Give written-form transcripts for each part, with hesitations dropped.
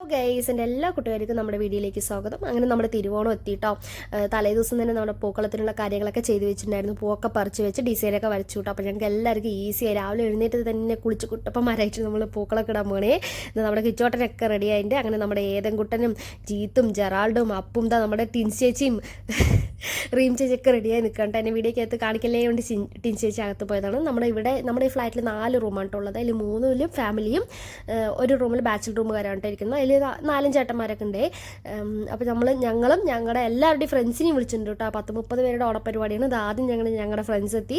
ഗൈസിൻ്റെ എല്ലാ കുട്ടികൾക്കും നമ്മുടെ വീഡിയോയിലേക്ക് സ്വാഗതം. അങ്ങനെ നമ്മുടെ തിരുവോണം എത്തിയിട്ടോ. തലേദിവസം തന്നെ നമ്മുടെ പൂക്കളത്തിനുള്ള കാര്യങ്ങളൊക്കെ ചെയ്ത് വെച്ചിട്ടുണ്ടായിരുന്നു. പൂവൊക്കെ പറിച്ച് വെച്ച് ഡിസൈനൊക്കെ വരച്ചു കിട്ടോ. അപ്പോൾ ഞങ്ങൾക്ക് എല്ലാവർക്കും ഈസിയായി രാവിലെ എഴുന്നേറ്റ് തന്നെ കുളിച്ച് കുട്ടപ്പന്മാരായിട്ട് നമ്മൾ പൂക്കളൊക്കെ ഇടാൻ പോകണേ. നമ്മുടെ കിച്ചോട്ടനൊക്കെ റെഡി ആയിട്ട് അങ്ങനെ നമ്മുടെ ഏതൻകുട്ടനും ജീത്തും ജെറാൾഡും അപ്പും നമ്മുടെ ടിൻസ് ചേച്ചിയും റീം ചേച്ചിയൊക്കെ റെഡിയായി നിൽക്കണ്ട. എന്നെ വീഡിയോക്കകത്ത് കാണിക്കലേ കൊണ്ട് ടിൻസ് ചേച്ചി അകത്ത് പോയതാണ്. നമ്മുടെ ഈ ഫ്ലാറ്റിൽ 4 റൂമാണ് ഉള്ളത്. അതിൽ 3 ഫാമിലിയും ഒരു റൂമിൽ ബാച്ചിലർ റൂമുകാരാണ് ഇരിക്കുന്നത്. അതിൽ 4 ചേട്ടന്മാരൊക്കെ ഉണ്ട്. അപ്പോൾ ഞങ്ങളും ഞങ്ങളുടെ എല്ലാവരുടെയും ഫ്രണ്ട്സിനെയും വിളിച്ചിട്ടുണ്ട് കേട്ടോ. 10-30 പേരുടെ ഓണപ്പരിപാടിയാണ്. ഇത് ആദ്യം ഞങ്ങളുടെ ഫ്രണ്ട്സ് എത്തി.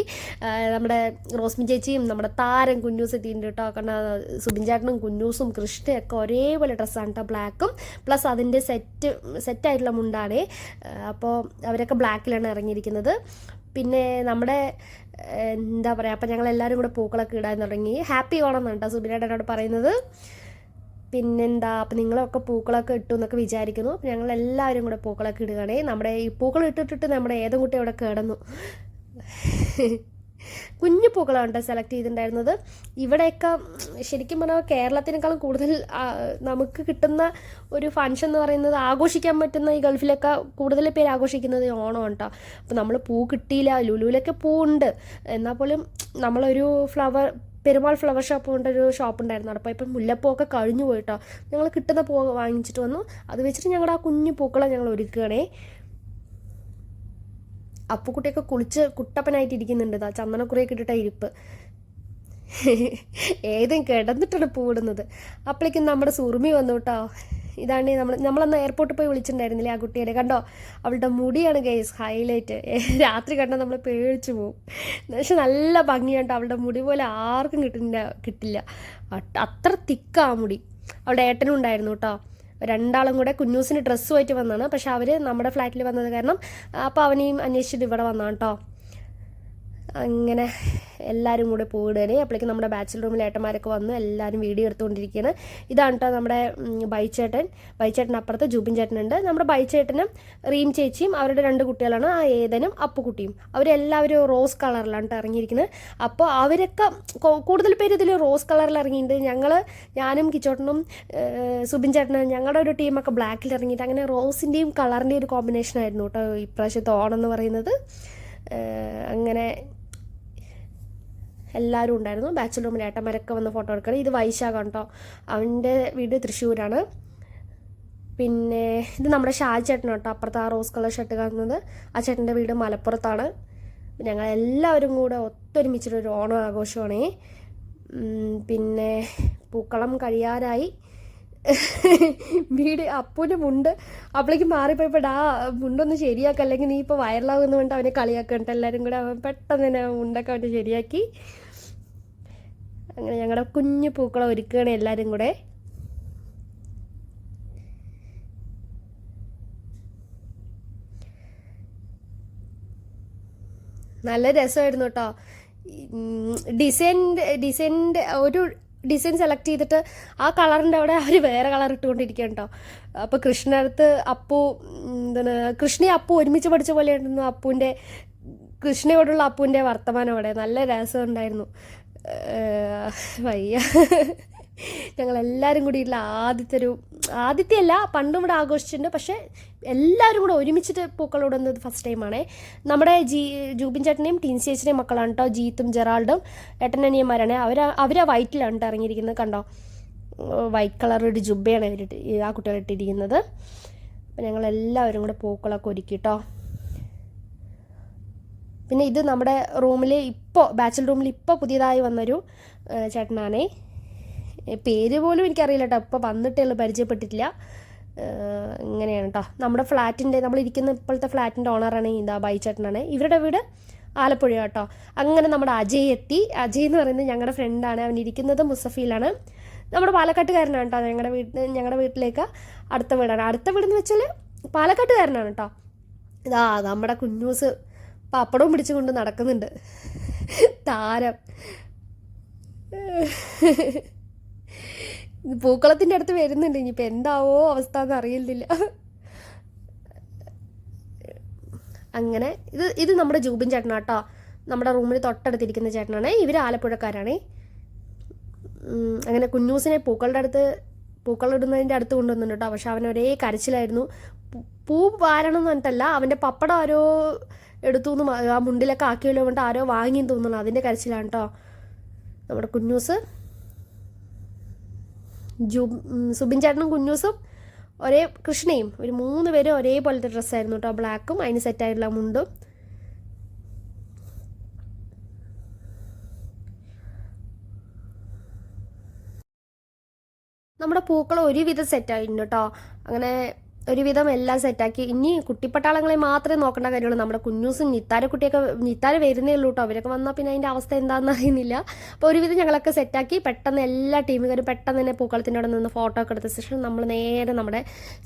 നമ്മുടെ റോസ്മി ചേച്ചിയും നമ്മുടെ താരം കുഞ്ഞൂസ് എത്തിയിട്ടുണ്ട് കേട്ടോ. കാരണം സുബിൻ ചേട്ടനും കുഞ്ഞൂസും കൃഷ്ണയൊക്കെ ഒരേപോലെ ഡ്രസ്സാണ് കേട്ടോ. ബ്ലാക്കും പ്ലസ് അതിൻ്റെ സെറ്റായിട്ടുള്ള മുണ്ടാണ്. അപ്പോൾ അവരൊക്കെ ബ്ലാക്കിലാണ് ഇറങ്ങിയിരിക്കുന്നത്. പിന്നെ നമ്മുടെ എന്താ പറയുക, അപ്പം ഞങ്ങളെല്ലാവരും കൂടെ പൂക്കളൊക്കെ ഇടാൻ തുടങ്ങി. ഹാപ്പി ഓണം എന്നാണ് കേട്ടോ സുബിനേട്ടൻ എന്നോട് പറയുന്നത്. പിന്നെന്താ, അപ്പം നിങ്ങളൊക്കെ പൂക്കളൊക്കെ ഇട്ടു എന്നൊക്കെ വിചാരിക്കുന്നു. അപ്പം ഞങ്ങളെല്ലാവരും കൂടെ പൂക്കളൊക്കെ ഇടുകയാണേ. നമ്മുടെ ഈ പൂക്കൾ ഇട്ടിട്ട് നമ്മുടെ ഏതും കുട്ടി അവിടെ കിടന്നു. കുഞ്ഞു പൂക്കളാണ് കേട്ടോ സെലക്ട് ചെയ്തിട്ടുണ്ടായിരുന്നത്. ഇവിടെയൊക്കെ ശരിക്കും പറഞ്ഞാൽ കേരളത്തിനേക്കാളും കൂടുതൽ നമുക്ക് കിട്ടുന്ന ഒരു ഫംഗ്ഷൻ എന്ന് പറയുന്നത്, ആഘോഷിക്കാൻ പറ്റുന്ന ഈ ഗൾഫിലൊക്കെ കൂടുതൽ പേര് ആഘോഷിക്കുന്നത് ഓണം കേട്ടോ. അപ്പോൾ നമ്മൾ പൂ കിട്ടിയില്ല. ലുലുവിലൊക്കെ പൂവുണ്ട്, എന്നാൽ പോലും നമ്മളൊരു പെരുമാൾ ഫ്ലവർ ഷോപ്പ് കൊണ്ടൊരു ഷോപ്പ് ഉണ്ടായിരുന്നു. അപ്പോൾ ഇപ്പം മുല്ലപ്പൂവൊക്കെ കഴിഞ്ഞു പോയിട്ടോ. ഞങ്ങൾ കിട്ടുന്ന പൂ വാങ്ങിച്ചിട്ട് വന്നു. അത് വെച്ചിട്ട് ഞങ്ങളുടെ ആ കുഞ്ഞു പൂക്കളെ ഞങ്ങൾ ഒരുക്കുകയാണേ. അപ്പുക്കുട്ടിയൊക്കെ കുളിച്ച് കുട്ടപ്പനായിട്ട് ഇരിക്കുന്നുണ്ട്. ചന്ദനക്കുറിയൊക്കെ ഇട്ടിട്ടാണ് ഇരിപ്പ്. ഏതും കിടന്നിട്ടാണ് പൂവിടുന്നത്. അപ്പോഴേക്കും നമ്മുടെ സുറുമി വന്നു കേട്ടോ. ഇതാണ് നമ്മളന്ന് എയർപോർട്ടിൽ പോയി വിളിച്ചിട്ടുണ്ടായിരുന്നില്ലേ ആ കുട്ടിയുടെ. കണ്ടോ, അവളുടെ മുടിയാണ് ഗൈസ് ഹൈലൈറ്റ്. രാത്രി കണ്ടാൽ നമ്മൾ പേടിച്ചു പോവും. പക്ഷെ നല്ല ഭംഗിയാണ്. അവളുടെ മുടി പോലെ ആർക്കും കിട്ടില്ല. അത്ര തിക്കാ മുടി. അവളുടെ ഏട്ടനും ഉണ്ടായിരുന്നു കേട്ടോ. രണ്ടാളും കൂടെ കുഞ്ഞൂസിന് ഡ്രസ്സുമായിട്ട് വന്നതാണ്. പക്ഷെ അവർ നമ്മുടെ ഫ്ലാറ്റിൽ വന്നത് കാരണം അപ്പോൾ അവനെയും അന്വേഷിച്ചിട്ട് ഇവിടെ വന്നതാണ് കേട്ടോ. അങ്ങനെ എല്ലാവരും കൂടെ പോയിടുകയാണ്. അപ്പോഴേക്കും നമ്മുടെ ബാച്ചിലർ റൂമിൽ ഏട്ടന്മാരൊക്കെ വന്നു. എല്ലാവരും വീഡിയോ എടുത്തുകൊണ്ടിരിക്കുകയാണ്. ഇതാണ് കേട്ടോ നമ്മുടെ ബൈച്ചേട്ടൻ അപ്പുറത്ത് ജൂബിൻ ചേട്ടനുണ്ട്. നമ്മുടെ ബൈച്ചേട്ടനും റീം ചേച്ചിയും അവരുടെ 2 കുട്ടികളാണ്, ആ ഏതനും അപ്പുക്കുട്ടിയും. അവരെല്ലാവരും റോസ് കളറിലാണ് കേട്ടോ ഇറങ്ങിയിരിക്കുന്നത്. അപ്പോൾ അവരൊക്കെ കൂടുതൽ പേര് ഇതിൽ റോസ് കളറിൽ ഇറങ്ങിയിട്ടുണ്ട്. ഞാനും കിച്ചോട്ടനും സുബിൻ ചേട്ടനും ഞങ്ങളുടെ ഒരു ടീമൊക്കെ ബ്ലാക്കിൽ ഇറങ്ങിയിട്ട് അങ്ങനെ റോസിൻ്റെയും കളറിൻ്റെയും ഒരു കോമ്പിനേഷൻ ആയിരുന്നു കേട്ടോ ഇപ്രാവശ്യത്തെ ഓണം എന്ന് പറയുന്നത്. അങ്ങനെ എല്ലാവരും ഉണ്ടായിരുന്നു. ബാച്ചിലർ റൂമിൽ ഏട്ടന്മാരൊക്കെ വന്ന് ഫോട്ടോ എടുക്കണം. ഇത് വൈശാഖാണ് കേട്ടോ. അവൻ്റെ വീട് തൃശ്ശൂരാണ്. പിന്നെ ഇത് നമ്മുടെ ഷാജി ചേട്ടനാണ് കേട്ടോ. അപ്പുറത്ത് ആ റോസ് കളർ ഷർട്ട് കാണുന്നത് ആ ചേട്ടൻ്റെ വീട് മലപ്പുറത്താണ്. ഞങ്ങളെല്ലാവരും കൂടെ ഒത്തൊരുമിച്ചിട്ടൊരു ഓണം ആഘോഷമാണേ. പിന്നെ പൂക്കളം കഴിയാറായി. വീട് അപ്പൂൻ്റെ മുണ്ട് അപ്പോഴേക്കും മാറിപ്പോയപ്പോൾ ആ മുണ്ടൊന്ന് ശരിയാക്കുക, അല്ലെങ്കിൽ നീ ഇപ്പോൾ വൈറലാകുന്ന കൊണ്ട് അവനെ കളിയാക്കണ്ട. എല്ലാവരും കൂടെ അവൻ പെട്ടെന്ന് തന്നെ മുണ്ടൊക്കെ അവൻ്റെ ശരിയാക്കി. അങ്ങനെ ഞങ്ങളുടെ കുഞ്ഞു പൂക്കളെ ഒരുക്കുകയാണ് എല്ലാവരും കൂടെ. നല്ല രസമായിരുന്നു കേട്ടോ. ഒരു ഡിസൈൻ സെലക്ട് ചെയ്തിട്ട് ആ കളറിൻ്റെ അവിടെ അവർ വേറെ കളർ ഇട്ടുകൊണ്ടിരിക്കുകയാണ് കേട്ടോ. അപ്പോൾ കൃഷ്ണടുത്ത് കൃഷ്ണയും അപ്പു ഒരുമിച്ച് പഠിച്ച പോലെയായിരുന്നു കൃഷ്ണയോടുള്ള അപ്പുവിൻ്റെ വർത്തമാനം അവിടെ. നല്ല രസമുണ്ടായിരുന്നു. വയ്യ. ഞങ്ങളെല്ലാവരും കൂടി ഉള്ള ആദ്യത്തെയല്ല, പണ്ടും ഇവിടെ ആഘോഷിച്ചിട്ടുണ്ട്. പക്ഷേ എല്ലാവരും കൂടെ ഒരുമിച്ചിട്ട് പൂക്കളോടുന്നത് ഫസ്റ്റ് ടൈമാണേ. നമ്മുടെ ജൂബിൻ ചേട്ടനെയും ടിൻസ് ചേച്ചിനെയും മക്കളാണ് കേട്ടോ, ജീത്തും ജെറാൾഡും ഏട്ടനനിയന്മാരാണ്. അവരാ വൈറ്റിലാണ് കേട്ടോ ഇറങ്ങിയിരിക്കുന്നത്. കണ്ടോ, വൈറ്റ് കളർ ഒരു ജുബയാണ് ആ കുട്ടികൾ ഇട്ടിരിക്കുന്നത്. അപ്പം ഞങ്ങളെല്ലാവരും കൂടെ പൂക്കളൊക്കെ ഒരുക്കി കേട്ടോ. പിന്നെ ഇത് നമ്മുടെ ബാച്ചിലർ റൂമിൽ ഇപ്പോൾ പുതിയതായി വന്നൊരു ചേട്ടനാണേ. പേര് പോലും എനിക്കറിയില്ല കേട്ടോ. ഇപ്പോൾ വന്നിട്ടേ ഉള്ളൂ, പരിചയപ്പെട്ടിട്ടില്ല. ഇങ്ങനെയാണ് കേട്ടോ നമ്മുടെ നമ്മളിരിക്കുന്ന ഇപ്പോഴത്തെ ഫ്ലാറ്റിൻ്റെ ഓണറാണ് ഇതാ ബൈച്ചേട്ടനാണ്. ഇവരുടെ വീട് ആലപ്പുഴ കേട്ടോ. അങ്ങനെ നമ്മുടെ അജയ് എത്തി. അജയ് എന്ന് പറയുന്നത് ഞങ്ങളുടെ ഫ്രണ്ടാണ്. അവൻ ഇരിക്കുന്നത് മുസഫിയിലാണ്. നമ്മുടെ പാലക്കാട്ടുകാരനാണ് കേട്ടോ. ഞങ്ങളുടെ വീട്ടിലേക്ക് അടുത്ത വീടെന്ന് വെച്ചാൽ പാലക്കാട്ടുകാരനാണ് കേട്ടോ. ഇതാ നമ്മുടെ കുഞ്ഞൂസ് പപ്പടവും പിടിച്ചുകൊണ്ട് നടക്കുന്നുണ്ട്, താരം. പൂക്കളത്തിൻ്റെ അടുത്ത് വരുന്നുണ്ട്. ഇനിയിപ്പോൾ എന്താവോ അവസ്ഥ എന്ന് അറിയില്ല. അങ്ങനെ ഇത് നമ്മുടെ ജൂബിൻ ചേട്ടനാട്ടോ. നമ്മുടെ റൂമിൽ തൊട്ടടുത്തിരിക്കുന്ന ചേട്ടനാണ്. ഇവർ ആലപ്പുഴക്കാരാണേ. അങ്ങനെ കുഞ്ഞൂസിനെ പൂക്കളുടെ അടുത്ത് പൂക്കളിടുന്നതിൻ്റെ അടുത്ത് കൊണ്ടുവന്നിട്ടുണ്ട് കേട്ടോ. പക്ഷെ അവൻ ഒരേ കരച്ചിലായിരുന്നു. പൂ വാരണം എന്ന് പറഞ്ഞിട്ടല്ല, അവൻ്റെ പപ്പടം ആരോ എടുത്തു എന്ന് ആ മുണ്ടിലൊക്കെ ആക്കിയല്ലോ കൊണ്ട് ആരോ വാങ്ങിയെന്ന് തോന്നുന്നു, അതിൻ്റെ കരച്ചിലാണ് കേട്ടോ. നമ്മുടെ കുഞ്ഞൂസ് സുബിൻ ചേട്ടനും കുഞ്ഞൂസും ഒരേ കൃഷ്ണയും ഒരു 3 പേരും ഒരേപോലത്തെ ഡ്രസ്സായിരുന്നു കേട്ടോ. ബ്ലാക്കും അതിന് സെറ്റായിട്ടുള്ള മുണ്ടും. നമ്മുടെ പൂക്കൾ ഒരുവിധം സെറ്റായിട്ടുണ്ട് കേട്ടോ. അങ്ങനെ ഒരുവിധം എല്ലാം സെറ്റാക്കി. ഇനി കുട്ടിപ്പട്ടാളങ്ങളെ മാത്രമേ നോക്കേണ്ട കാര്യമുള്ളൂ. നമ്മുടെ കുഞ്ഞൂസും നിത്താര വരുന്നേ ഉള്ളൂ കേട്ടോ. അവരൊക്കെ വന്നാൽ പിന്നെ അതിൻ്റെ അവസ്ഥ എന്താണെന്ന് അറിയുന്നില്ല. അപ്പോൾ ഒരുവിധം ഞങ്ങളൊക്കെ സെറ്റാക്കി പെട്ടെന്ന് എല്ലാ ടീമുകാരും പെട്ടെന്ന് തന്നെ പൂക്കളത്തിൻ്റെ അവിടെ നിന്ന് ഫോട്ടോ ഒക്കെ എടുത്ത ശേഷം നമ്മൾ നേരെ നമ്മുടെ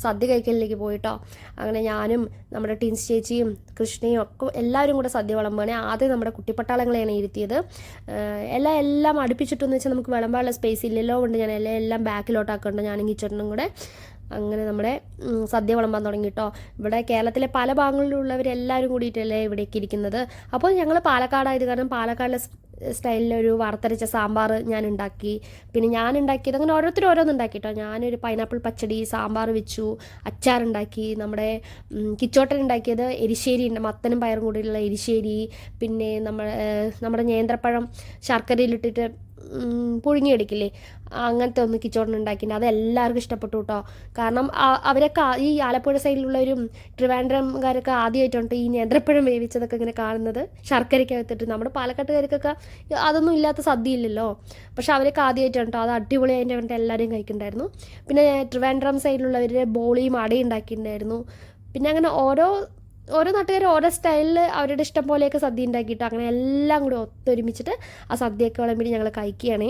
സദ്യ കഴിക്കലിലേക്ക് പോയിട്ടോ. അങ്ങനെ ഞാനും നമ്മുടെ ടീൻസ് ചേച്ചിയും കൃഷ്ണയും ഒക്കെ എല്ലാവരും കൂടെ സദ്യ വിളമ്പുകയാണ്. ആദ്യം നമ്മുടെ കുട്ടിപ്പട്ടാളങ്ങളെയാണ് ഇരുത്തിയത്. എല്ലാം അടുപ്പിച്ചിട്ടെന്ന് വെച്ചാൽ നമുക്ക് വിളമ്പാനുള്ള സ്പേസ് ഇല്ലല്ലോ കൊണ്ട് ഞാൻ എല്ലാം ബാക്കിലോട്ടാക്കുന്നുണ്ട്, ഞാനും കിച്ചണിനും കൂടെ. അങ്ങനെ നമ്മുടെ സദ്യ വിളമ്പാൻ തുടങ്ങി കേട്ടോ. ഇവിടെ കേരളത്തിലെ പല ഭാഗങ്ങളിലുള്ളവരെല്ലാവരും കൂടിയിട്ടല്ലേ ഇവിടേക്ക് ഇരിക്കുന്നത്. അപ്പോൾ ഞങ്ങൾ പാലക്കാടായത് കാരണം പാലക്കാടിലെ സ്റ്റൈലിലൊരു വറുത്തരച്ച സാമ്പാർ ഞാൻ ഉണ്ടാക്കി. പിന്നെ ഞാൻ ഉണ്ടാക്കിയത് അങ്ങനെ ഓരോരുത്തരും ഓരോന്നുണ്ടാക്കി കേട്ടോ. ഞാനൊരു പൈനാപ്പിൾ പച്ചടി, സാമ്പാർ വെച്ചു, അച്ചാറുണ്ടാക്കി. നമ്മുടെ കിച്ചോട്ടൻ ഉണ്ടാക്കിയത് എരിശ്ശേരി ഉണ്ട്, മത്തനും പയറും കൂടിയുള്ള എരിശ്ശേരി. പിന്നെ നമ്മുടെ നേന്ത്രപ്പഴം ശർക്കരയിലിട്ടിട്ട് പുഴുങ്ങിയെടുക്കില്ലേ, അങ്ങനത്തെ ഒന്ന് കിച്ചോട്ടൻ ഉണ്ടാക്കിയിട്ടുണ്ട്. അത് എല്ലാവർക്കും ഇഷ്ടപ്പെട്ടു കേട്ടോ. കാരണം അവരൊക്കെ ഈ ആലപ്പുഴ സൈഡിലുള്ളവരും ട്രിവാൻഡ്രംകാരൊക്കെ ആദ്യമായിട്ടുണ്ട് ഈ നേന്ത്രപ്പഴം വേവിച്ചതൊക്കെ ഇങ്ങനെ കാണുന്നത്, ശർക്കരയ്ക്കകത്തിട്ട്. നമ്മുടെ പാലക്കാട്ടുകാർക്കൊക്കെ അതൊന്നും ഇല്ലാത്ത സദ്യ ഇല്ലല്ലോ, പക്ഷെ അവരൊക്കെ ആദ്യമായിട്ടാണ് കേട്ടോ. അത് അടിപൊളിയായിട്ട് പറഞ്ഞിട്ട് എല്ലാവരും കഴിക്കുന്നുണ്ടായിരുന്നു. പിന്നെ ട്രിവാൻഡ്രം സൈഡിലുള്ളവർ ബോളിയും അടയും ഉണ്ടാക്കിയിട്ടുണ്ടായിരുന്നു. പിന്നെ അങ്ങനെ ഓരോ നാട്ടുകാർ ഓരോ സ്റ്റൈലിൽ അവരുടെ ഇഷ്ടം പോലെയൊക്കെ സദ്യ ഉണ്ടാക്കിയിട്ട് അങ്ങനെ എല്ലാം കൂടി ഒത്തൊരുമിച്ചിട്ട് ആ സദ്യയൊക്കെ വിളമ്പിട്ട് ഞങ്ങൾ കഴിക്കുകയാണ്.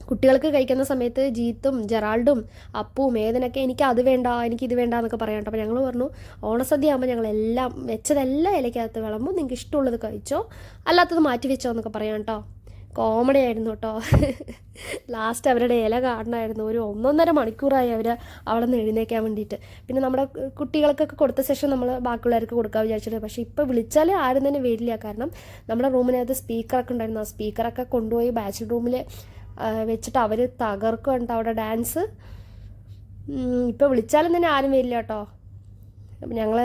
കുട്ടികൾക്ക് കഴിക്കുന്ന സമയത്ത് ജീത്തും ജെറാൾഡും അപ്പും ഏതനൊക്കെ എനിക്ക് അത് വേണ്ട എനിക്കിത് വേണ്ട എന്നൊക്കെ പറയാം കേട്ടോ. അപ്പോൾ ഞങ്ങൾ പറഞ്ഞു ഓണസദ്യ ആകുമ്പോൾ ഞങ്ങളെല്ലാം വെച്ചതെല്ലാം ഇലയ്ക്കകത്ത് വിളമ്പും, നിങ്ങൾക്ക് ഇഷ്ടമുള്ളത് കഴിച്ചോ, അല്ലാത്തത് മാറ്റി വെച്ചോ എന്നൊക്കെ പറയാം കേട്ടോ. കോമഡി ആയിരുന്നു കേട്ടോ. ലാസ്റ്റ് അവരുടെ ഇല കാണണമായിരുന്നു. ഒരു 1.5 മണിക്കൂറായി അവിടെ നിന്ന് എഴുന്നേക്കാൻ വേണ്ടിയിട്ട്. പിന്നെ നമ്മുടെ കുട്ടികൾക്കൊക്കെ കൊടുത്ത ശേഷം നമ്മൾ ബാക്കിയുള്ളവർക്ക് കൊടുക്കാൻ വിചാരിച്ചിട്ട്, പക്ഷേ ഇപ്പോൾ വിളിച്ചാൽ ആരും തന്നെ വരില്ല. കാരണം നമ്മുടെ റൂമിനകത്ത് സ്പീക്കറൊക്കെ ഉണ്ടായിരുന്നു. ആ സ്പീക്കറൊക്കെ കൊണ്ടുപോയി ബാച്ചിലർ റൂമിൽ വെച്ചിട്ട് അവർ തകർക്കുന്നുണ്ട് അവിടെ ഡാൻസ്. ഇപ്പോൾ വിളിച്ചാലും തന്നെ ആരും വരില്ല കേട്ടോ. അപ്പം ഞങ്ങൾ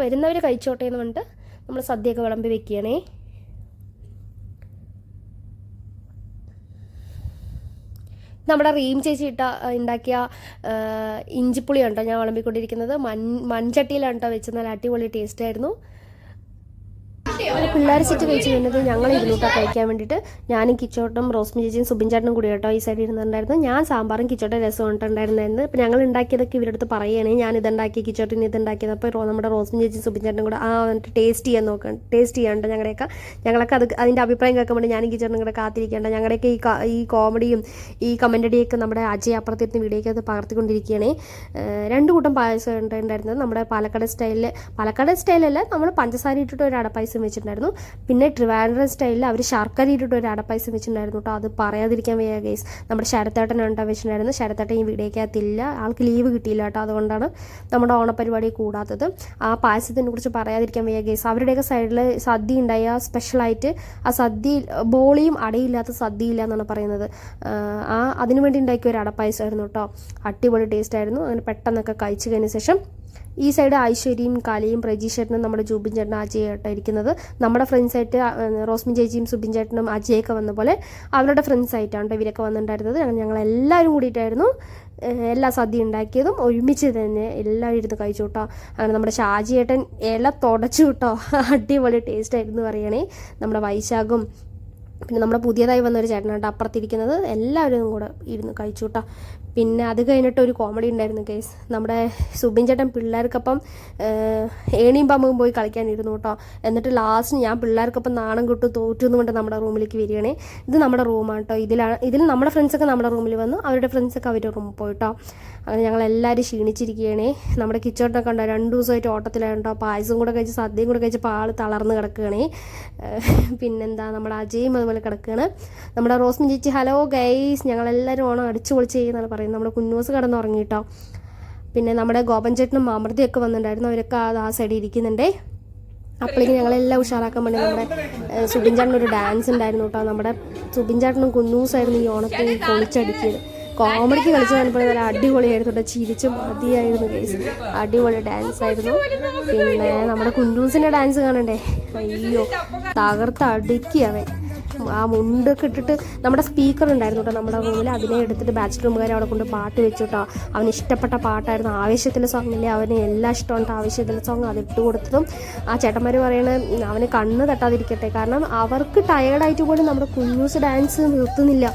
വരുന്നവർ കഴിച്ചോട്ടെ എന്ന് പറഞ്ഞിട്ട് നമ്മൾ സദ്യയൊക്കെ വിളമ്പി വെക്കുകയാണേ. നമ്മുടെ റീം ചേച്ചി ഉണ്ടാക്കിയ ഇഞ്ചിപ്പുളി ഉണ്ടോ ഞാൻ വിളമ്പിക്കൊണ്ടിരിക്കുന്നത്. മൺചട്ടിയിലാണ് കേട്ടോ വെച്ച്, നല്ല അടിപൊളി ടേസ്റ്റ് ആയിരുന്നു. പിള്ളേർ സെറ്റ് കഴിച്ച് കഴിഞ്ഞത് ഞങ്ങൾ ഇരുന്നൂട്ടാണ് കഴിക്കാൻ വേണ്ടിയിട്ട്. ഞാനും കിച്ചോട്ടും റോസ്മി ചേച്ചിയും സുബിൻ ചേട്ടനും കൂടി കേട്ടോ ഈ സൈഡിൽ ഇരുന്നുണ്ടായിരുന്നു. ഞാൻ സാമ്പാറും കിച്ചോട്ടം രസം കൊണ്ടുണ്ടായിരുന്നായിരുന്നു. ഇപ്പോൾ ഞങ്ങൾ ഉണ്ടാക്കിയതൊക്കെ ഇവരുടെ അടുത്ത് പറയുകയാണെങ്കിൽ ഞാൻ ഇതുണ്ടാക്കി കിച്ചോട്ടിന് ഇതുണ്ടാക്കിയത്. അപ്പോൾ നമ്മുടെ റോസ്മി ചേച്ചിയും സുബിൻ ചേട്ടനും കൂടെ വന്നിട്ട് ടേസ്റ്റ് ചെയ്യാണ്ട് ഞങ്ങളൊക്കെ അതിൻ്റെ അഭിപ്രായം കേൾക്കാൻ വേണ്ടി ഞാനും കിച്ചോട്ടും കൂടെ കാത്തിരിക്കേണ്ട. ഞങ്ങളുടെയൊക്കെ ഈ കോമഡിയും ഈ കമൻ്റടിയൊക്കെ നമ്മുടെ അജയ് അപ്പുറത്തിരുന്ന് വീഡിയോയ്ക്ക് അത് പകർത്തിക്കൊണ്ടിരിക്കുകയാണ്. 2 കൂട്ടം പായസം ഉണ്ടായിരുന്നത്. നമ്മുടെ പാലക്കാട് സ്റ്റൈലല്ല, നമ്മൾ പഞ്ചസാര ഇട്ടിട്ട് ഒരു അടപ്പായസം വെച്ചിട്ടുണ്ടായിരുന്നു. പിന്നെ ട്രിവാൻഡ്രം സ്റ്റൈലിൽ അവർ ശർക്കര ഇട്ടിട്ട് ഒരു അടപ്പായസം വെച്ചിട്ടുണ്ടായിരുന്നു കേട്ടോ. അത് പറയാതിരിക്കാൻ വയ്യ ഗൈസ്. നമ്മുടെ ശരത്തേട്ടനാണ് വെച്ചിട്ടുണ്ടായിരുന്നു. ശരത്തേട്ടൻ ഈ വീഡിയോക്കകത്തില്ല, ആൾക്ക് ലീവ് കിട്ടിയില്ല കേട്ടോ. അതുകൊണ്ടാണ് നമ്മുടെ ഓണപരിപാടി കൂടാത്തത്. ആ പായസത്തിനെ കുറിച്ച് പറയാതിരിക്കാൻ വയ്യ ഗൈസ്. അവരുടെയൊക്കെ സൈഡിൽ സദ്യ ഉണ്ടായ സ്പെഷ്യലായിട്ട് ആ സദ്യ ബോളിയും അടയില്ലാത്ത സദ്യ ഇല്ല എന്നാണ് പറയുന്നത്. അതിനുവേണ്ടി ഉണ്ടാക്കിയ ഒരു അടപ്പായസമായിരുന്നു കേട്ടോ. അടിപൊളി ടേസ്റ്റ് ആയിരുന്നു. അങ്ങനെ പെട്ടെന്നൊക്കെ കഴിച്ചു കഴിഞ്ഞ ശേഷം ഈ സൈഡ് ഐശ്വര്യയും കലയും പ്രജീഷേട്ടനും നമ്മുടെ ജൂബിൻ ചേട്ടനും അജയായിട്ടാണ് ഇരിക്കുന്നത്. നമ്മുടെ ഫ്രണ്ട്സായിട്ട് റോസ്മി ചേച്ചിയും സുബിൻ ചേട്ടനും അജയൊക്കെ വന്ന പോലെ അവരുടെ ഫ്രണ്ട്സായിട്ടാണ് ഇവരൊക്കെ വന്നിട്ടുണ്ടായിരുന്നത്. ഞങ്ങളെല്ലാവരും കൂടിയിട്ടായിരുന്നു എല്ലാ സദ്യ ഉണ്ടാക്കിയതും. ഒരുമിച്ച് തന്നെ എല്ലാവരും ഇരുന്ന് കഴിച്ചു കേട്ടോ. അങ്ങനെ നമ്മുടെ ഷാജിയേട്ടൻ ഇല തുടച്ചു കേട്ടോ. അടിപൊളി ടേസ്റ്റ് ആയിരുന്നു പറയണേ. നമ്മുടെ വൈശാഖും പിന്നെ നമ്മുടെ പുതിയതായി വന്നൊരു ചേട്ടനായിട്ട് അപ്പുറത്തിരിക്കുന്നത് എല്ലാവരും കൂടെ ഇരുന്ന് കഴിച്ചു കേട്ടോ. പിന്നെ അത് കഴിഞ്ഞിട്ട് ഒരു കോമഡി ഉണ്ടായിരുന്നു കേസ്. നമ്മുടെ സുബിൻ ചേട്ടൻ പിള്ളേർക്കൊപ്പം ഏണിയും പമ്പും പോയി കളിക്കാനിരുന്നു കേട്ടോ. എന്നിട്ട് ലാസ്റ്റ് ഞാൻ പിള്ളേർക്കൊപ്പം നാണം കിട്ടു തോറ്റു കൊണ്ട് നമ്മുടെ റൂമിലേക്ക് വരികയാണേ. ഇത് നമ്മുടെ റൂമാണ് കേട്ടോ. ഇതിൽ നമ്മുടെ ഫ്രണ്ട്സൊക്കെ നമ്മുടെ റൂമിൽ വന്നു, അവരുടെ ഫ്രണ്ട്സൊക്കെ അവരുടെ റൂമിൽ പോയിട്ടോ. അങ്ങനെ ഞങ്ങളെല്ലാവരും ക്ഷീണിച്ചിരിക്കുകയാണേ. നമ്മുടെ കിച്ചോട്ടൊക്കെ ഉണ്ടോ 2 ദിവസമായിട്ട് ഓട്ടത്തിലാണ് കേട്ടോ. പായസം കൂടെ കഴിച്ച് സദ്യയും കൂടെ കഴിച്ചപ്പോൾ ആൾ തളർന്ന് കിടക്കുകയാണേ. പിന്നെന്താ നമ്മുടെ അജയും അതുപോലെ കിടക്കുകയാണ്. നമ്മുടെ റോസ്മി ചേച്ചി ഹലോ ഗൈസ്, ഞങ്ങളെല്ലാവരും ഓണം അടിച്ചു പൊളിച്ച് ചെയ്യുന്നതാണ് പറയുന്നത്. നമ്മുടെ കുഞ്ഞൂസ് കിടന്നുറങ്ങിയിട്ടോ. പിന്നെ നമ്മുടെ ഗോപൻ ചേട്ടനും മാമൃതിയൊക്കെ വന്നിട്ടുണ്ടായിരുന്നു. അവരൊക്കെ ആ സൈഡിൽ ഇരിക്കുന്നുണ്ടേ. അപ്പോഴേക്കും ഞങ്ങളെല്ലാം ഉഷാറാക്കാൻ വേണ്ടി നമ്മുടെ സുബിൻ ചേട്ടനൊരു ഡാൻസ് ഉണ്ടായിരുന്നു കേട്ടോ. നമ്മുടെ സുബിൻ ചേട്ടനും കുഞ്ഞൂസായിരുന്നു ഈ ഓണത്തിന് പൊളിച്ചടിക്കിയത്. കോമഡിക്ക് കളിച്ച് പറഞ്ഞപ്പോൾ നല്ല അടിപൊളിയായിരുന്നു കേട്ടോ. ചിരിച്ച് മതിയായിരുന്നു ഗൈസ്. അടിപൊളി ഡാൻസ് ആയിരുന്നു. പിന്നെ നമ്മുടെ കുണ്ടൂസിൻ്റെ ഡാൻസ് കാണണ്ടേ, അയ്യോ തകർത്തടിക്കുകയാണ്. ആ മുണ്ടൊക്കെ ഇട്ടിട്ട് നമ്മുടെ സ്പീക്കർ ഉണ്ടായിരുന്നു കേട്ടോ നമ്മുടെ റൂമിൽ, അതിനെ എടുത്തിട്ട് ബാച്ചിലർ റൂമുകാരെ അവിടെ കൊണ്ട് പാട്ട് വെച്ചു കേട്ടോ. അവന് ഇഷ്ടപ്പെട്ട പാട്ടായിരുന്നു ആവേശത്തിലെ സോങ് ഇല്ലേ, അവന് എല്ലാം ഇഷ്ടമുണ്ട് ആവേശത്തിലെ സോങ്. അത് ഇട്ട് കൊടുത്തതും ആ ചേട്ടന്മാർ പറയണത് അവന് കണ്ണ് തട്ടാതിരിക്കട്ടെ, കാരണം അവർക്ക് ടയേർഡായിട്ട് പോലും നമ്മുടെ കുഞ്ഞൂസ് ഡാൻസ് നിർത്തുന്നില്ല.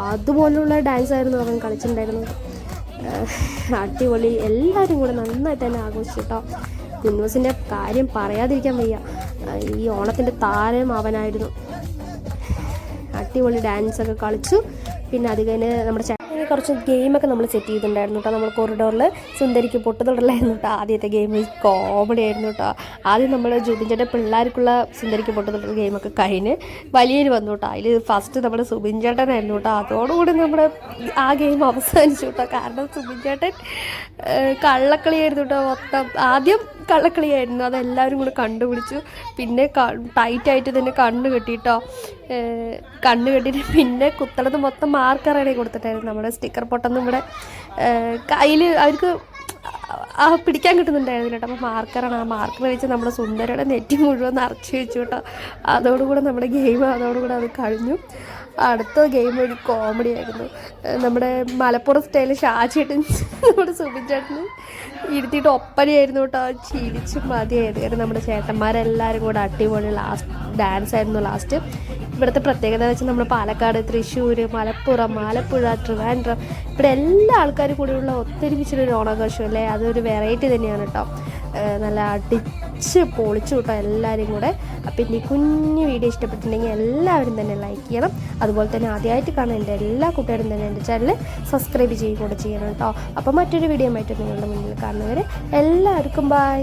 അതുപോലുള്ള ഡാൻസ് ആയിരുന്നു അവൻ കളിച്ചിട്ടുണ്ടായിരുന്നത്. അടിപൊളി, എല്ലാവരും കൂടെ നന്നായിട്ട് തന്നെ ആഘോഷിച്ചു കേട്ടോ. കുഞ്ഞൂസിൻ്റെ കാര്യം പറയാതിരിക്കാൻ വയ്യ, ഈ ഓണത്തിൻ്റെ താരം അവനായിരുന്നു. അടിപൊളി ഡാൻസൊക്കെ കളിച്ചു. പിന്നെ അത് കഴിഞ്ഞ് നമ്മുടെ കുറച്ച് ഗെയിമൊക്കെ നമ്മൾ സെറ്റ് ചെയ്തിട്ടുണ്ടായിരുന്നു കേട്ടോ. നമ്മൾ കൊറിഡോറിൽ സുന്ദരിക്ക് പൊട്ടുതൊടലായിരുന്നു കേട്ടോ ആദ്യത്തെ ഗെയിം. കോമഡി ആയിരുന്നു കേട്ടോ. ആദ്യം നമ്മൾ ജുബിൻചേട്ടൻ്റെ പിള്ളേർക്കുള്ള സുന്ദരിക്ക് പൊട്ടുതൊടൽ ഗെയിമൊക്കെ കഴിഞ്ഞ് വലിയൊരു വന്നു കേട്ടോ. അതിൽ ഫസ്റ്റ് നമ്മുടെ സുബിൻചേട്ടനായിരുന്നു കേട്ടോ. അതോടുകൂടി നമ്മുടെ ആ ഗെയിം അവസാനിച്ചു കേട്ടോ. കാരണം സുബിൻചേട്ടൻ കള്ളക്കളിയായിരുന്നു കേട്ടോ മൊത്തം. ആദ്യം കള്ളക്കളിയായിരുന്നു, അതെല്ലാവരും കൂടെ കണ്ടുപിടിച്ചു. പിന്നെ ടൈറ്റായിട്ട് തന്നെ കണ്ണ് കെട്ടിയിട്ടോ. കണ്ണ് കെട്ടിയിട്ട് പിന്നെ കുത്തണത് മൊത്തം മാർക്കറാണ് കൊടുത്തിട്ടായിരുന്നു. നമ്മുടെ സ്റ്റിക്കർ പൊട്ടൊന്നും ഇവിടെ കയ്യിൽ അവർക്ക് പിടിക്കാൻ കിട്ടുന്നുണ്ടായിരുന്നില്ല കേട്ടോ. അപ്പോൾ മാർക്കറാണ്, ആ മാർക്കർ വെച്ച് നമ്മുടെ സുന്ദരയുടെ നെറ്റി മുഴുവൻ നിറച്ച് വെച്ചു കേട്ടോ. അതോടുകൂടെ നമ്മുടെ ഗെയിം അതോടുകൂടെ അത് കഴിഞ്ഞു. അടുത്ത ഗെയിം ഒരു കോമഡി ആയിരുന്നു. നമ്മുടെ മലപ്പുറം സ്റ്റൈലിൽ ഷാജിയിട്ട് നമ്മുടെ സുബിൻചേട്ടന് ഇരുത്തിയിട്ട് ഒപ്പനയായിരുന്നു കേട്ടോ. ചിരിച്ച് മതിയായിരുന്നു. കാരണം നമ്മുടെ ചേട്ടന്മാരെല്ലാവരും കൂടെ അടിപൊളി ഡാൻസ് ആയിരുന്നു ലാസ്റ്റ്. ഇവിടുത്തെ പ്രത്യേകത വെച്ച് നമ്മൾ പാലക്കാട്, തൃശ്ശൂർ, മലപ്പുറം, ആലപ്പുഴ, ട്രിവാൻഡ്രം, ഇവിടെ എല്ലാ ആൾക്കാരും കൂടെയുള്ള ഒത്തൊരുമിച്ചൊരു ഓണാഘോഷം അല്ലേ, അതൊരു വെറൈറ്റി തന്നെയാണ് കേട്ടോ. നല്ല അടിച്ച് പൊളിച്ചു കേട്ടോ എല്ലാവരും കൂടെ. അപ്പം ഈ കുഞ്ഞു വീഡിയോ ഇഷ്ടപ്പെട്ടിട്ടുണ്ടെങ്കിൽ എല്ലാവരും തന്നെ ലൈക്ക് ചെയ്യണം. അതുപോലെ തന്നെ ആദ്യമായിട്ട് കാണാൻ എൻ്റെ എല്ലാ കൂട്ടുകാരും തന്നെ എൻ്റെ ചാനൽ സബ്സ്ക്രൈബ് ചെയ്യുകയും കൂടെ ചെയ്യണം കേട്ടോ. അപ്പോൾ മറ്റൊരു വീഡിയോ ആയിട്ട് നിങ്ങളുടെ മുന്നിൽ കാണുന്നവരെ എല്ലാവർക്കും ബൈ.